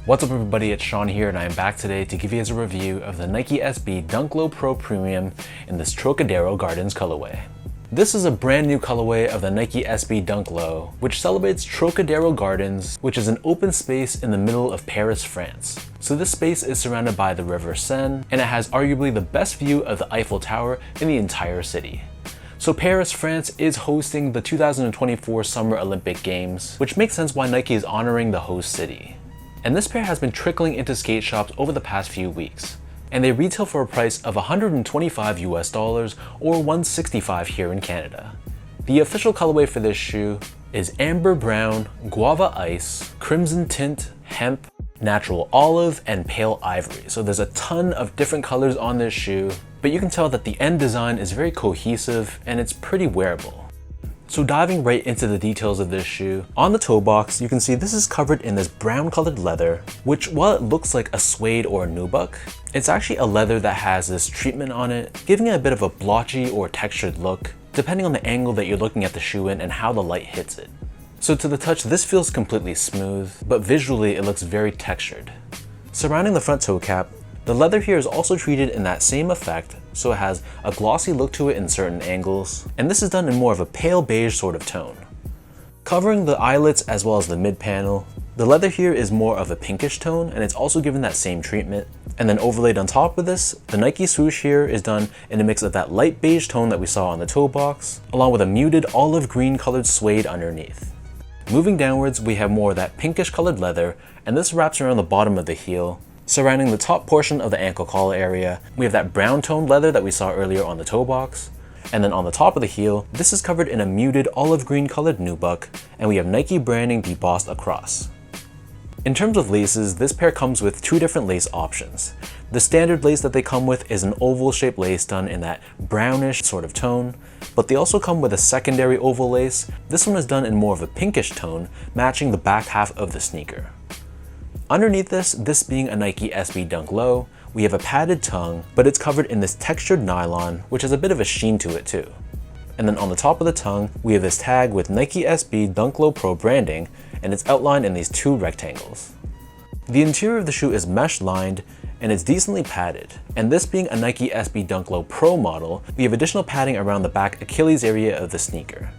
What's up everybody, it's Sean here and I am back today to give you guys a review of the Nike SB Dunk Low Pro Premium in this Trocadero Gardens colorway. This is a brand new colorway of the Nike SB Dunk Low, which celebrates Trocadero Gardens, which is an open space in the middle of Paris, France. So this space is surrounded by the River Seine, and it has arguably the best view of the Eiffel Tower in the entire city. So Paris, France is hosting the 2024 Summer Olympic Games, which makes sense why Nike is honoring the host city. And this pair has been trickling into skate shops over the past few weeks. And they retail for a price of $125 US or $165 here in Canada. The official colorway for this shoe is amber brown, guava ice, crimson tint, hemp, natural olive, and pale ivory. So there's a ton of different colors on this shoe, but you can tell that the end design is very cohesive and it's pretty wearable. So diving right into the details of this shoe, on the toe box you can see this is covered in this brown colored leather, which while it looks like a suede or a nubuck, it's actually a leather that has this treatment on it, giving it a bit of a blotchy or textured look, depending on the angle that you're looking at the shoe in and how the light hits it. So to the touch, this feels completely smooth, but visually it looks very textured. Surrounding the front toe cap, the leather here is also treated in that same effect, so it has a glossy look to it in certain angles, and this is done in more of a pale beige sort of tone. Covering the eyelets as well as the mid panel, the leather here is more of a pinkish tone, and it's also given that same treatment. And then overlaid on top of this, the Nike swoosh here is done in a mix of that light beige tone that we saw on the toe box, along with a muted olive green colored suede underneath. Moving downwards, we have more of that pinkish colored leather, and this wraps around the bottom of the heel. Surrounding the top portion of the ankle collar area, we have that brown toned leather that we saw earlier on the toe box. And then on the top of the heel, this is covered in a muted olive green colored nubuck, and we have Nike branding debossed across. In terms of laces, this pair comes with two different lace options. The standard lace that they come with is an oval shaped lace done in that brownish sort of tone, but they also come with a secondary oval lace. This one is done in more of a pinkish tone, matching the back half of the sneaker. Underneath this being a Nike SB Dunk Low, we have a padded tongue, but it's covered in this textured nylon, which has a bit of a sheen to it too. And then on the top of the tongue, we have this tag with Nike SB Dunk Low Pro branding, and it's outlined in these two rectangles. The interior of the shoe is mesh lined, and it's decently padded. And this being a Nike SB Dunk Low Pro model, we have additional padding around the back Achilles area of the sneaker.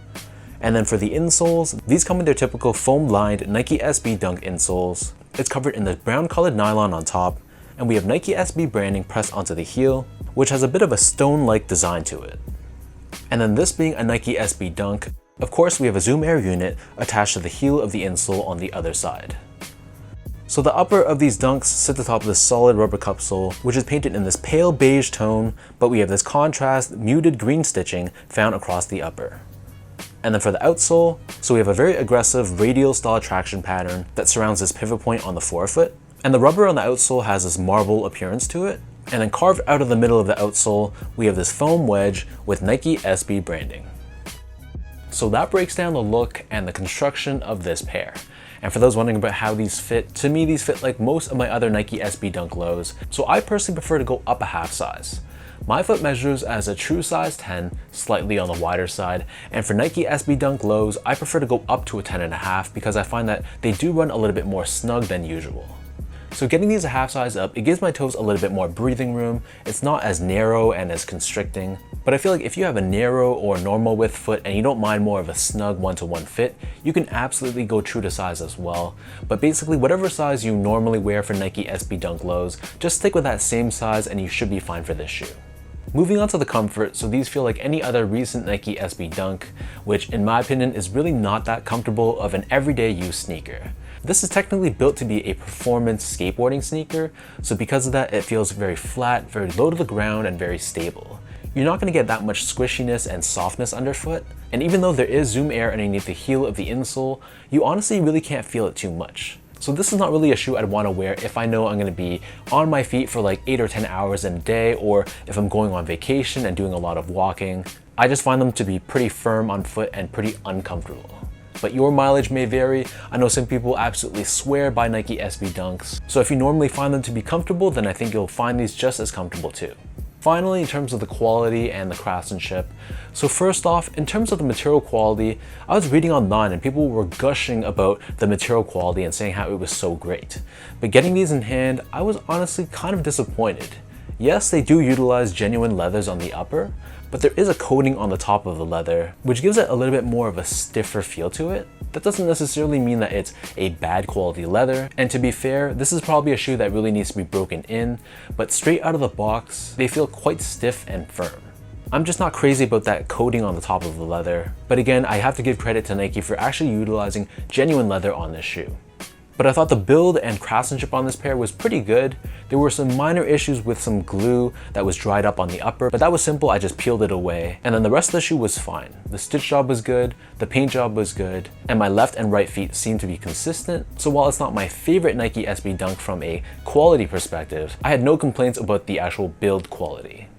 And then for the insoles, these come with their typical foam-lined Nike SB Dunk insoles. It's covered in the brown colored nylon on top, and we have Nike SB branding pressed onto the heel, which has a bit of a stone-like design to it. And then this being a Nike SB Dunk, of course we have a Zoom Air unit attached to the heel of the insole on the other side. So the upper of these dunks sit atop this solid rubber cup sole, which is painted in this pale beige tone, but we have this contrast muted green stitching found across the upper. And then for the outsole, so we have a very aggressive radial style traction pattern that surrounds this pivot point on the forefoot. And the rubber on the outsole has this marble appearance to it. And then carved out of the middle of the outsole, we have this foam wedge with Nike SB branding. So that breaks down the look and the construction of this pair. And for those wondering about how these fit, to me these fit like most of my other Nike SB Dunk Lows, so I personally prefer to go up a half size. My foot measures as a true size 10, slightly on the wider side, and for Nike SB Dunk Lows, I prefer to go up to a 10.5 because I find that they do run a little bit more snug than usual. So getting these a half size up, it gives my toes a little bit more breathing room. It's not as narrow and as constricting, but I feel like if you have a narrow or normal width foot and you don't mind more of a snug one-to-one fit, you can absolutely go true to size as well. But basically whatever size you normally wear for Nike SB Dunk Lows, just stick with that same size and you should be fine for this shoe. Moving on to the comfort, so these feel like any other recent Nike SB Dunk, which in my opinion is really not that comfortable of an everyday use sneaker. This is technically built to be a performance skateboarding sneaker, so because of that it feels very flat, very low to the ground, and very stable. You're not going to get that much squishiness and softness underfoot, and even though there is Zoom Air underneath the heel of the insole, you honestly really can't feel it too much. So this is not really a shoe I'd want to wear if I know I'm going to be on my feet for like 8 or 10 hours in a day, or if I'm going on vacation and doing a lot of walking. I just find them to be pretty firm on foot and pretty uncomfortable. But your mileage may vary. I know some people absolutely swear by Nike SB Dunks. So if you normally find them to be comfortable, then I think you'll find these just as comfortable too. Finally, in terms of the quality and the craftsmanship. So first off, in terms of the material quality, I was reading online and people were gushing about the material quality and saying how it was so great. But getting these in hand, I was honestly kind of disappointed. Yes, they do utilize genuine leathers on the upper, but there is a coating on the top of the leather, which gives it a little bit more of a stiffer feel to it. That doesn't necessarily mean that it's a bad quality leather, and to be fair, this is probably a shoe that really needs to be broken in, but straight out of the box, they feel quite stiff and firm. I'm just not crazy about that coating on the top of the leather, but again, I have to give credit to Nike for actually utilizing genuine leather on this shoe. But I thought the build and craftsmanship on this pair was pretty good. There were some minor issues with some glue that was dried up on the upper, but that was simple, I just peeled it away. And then the rest of the shoe was fine. The stitch job was good, the paint job was good, and my left and right feet seemed to be consistent. So while it's not my favorite Nike SB Dunk from a quality perspective, I had no complaints about the actual build quality.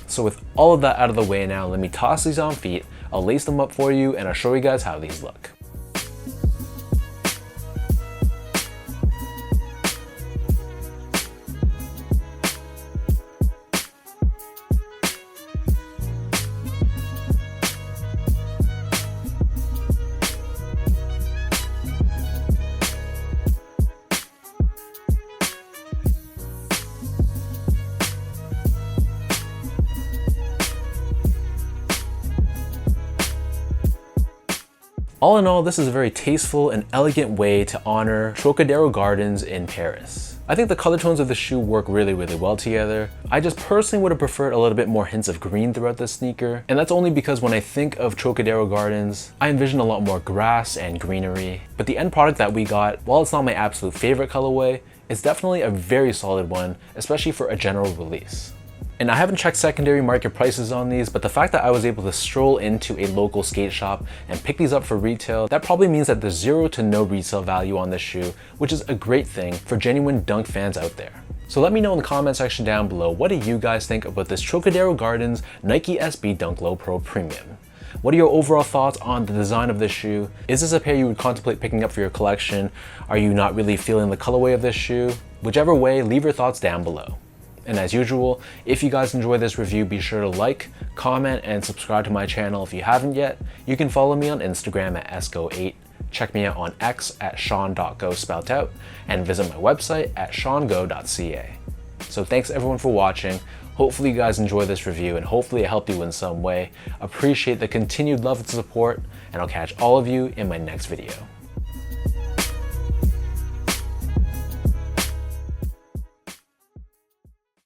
So with all of that out of the way now, let me toss these on feet, I'll lace them up for you, and I'll show you guys how these look. All in all, this is a very tasteful and elegant way to honor Trocadero Gardens in Paris. I think the color tones of the shoe work really well together. I just personally would have preferred a little bit more hints of green throughout the sneaker, and that's only because when I think of Trocadero Gardens, I envision a lot more grass and greenery. But the end product that we got, while it's not my absolute favorite colorway, it's definitely a very solid one, especially for a general release. And I haven't checked secondary market prices on these, but the fact that I was able to stroll into a local skate shop and pick these up for retail, that probably means that there's zero to no resale value on this shoe, which is a great thing for genuine dunk fans out there. So let me know in the comment section down below, what do you guys think about this Trocadero Gardens Nike SB Dunk Low Pro Premium? What are your overall thoughts on the design of this shoe? Is this a pair you would contemplate picking up for your collection? Are you not really feeling the colorway of this shoe? Whichever way, leave your thoughts down below. And as usual, if you guys enjoy this review, be sure to like, comment, and subscribe to my channel if you haven't yet. You can follow me on Instagram at esco8, check me out on X at sean.go spelled out, and visit my website at seango.ca. So thanks everyone for watching. Hopefully you guys enjoyed this review and hopefully it helped you in some way. Appreciate the continued love and support, and I'll catch all of you in my next video.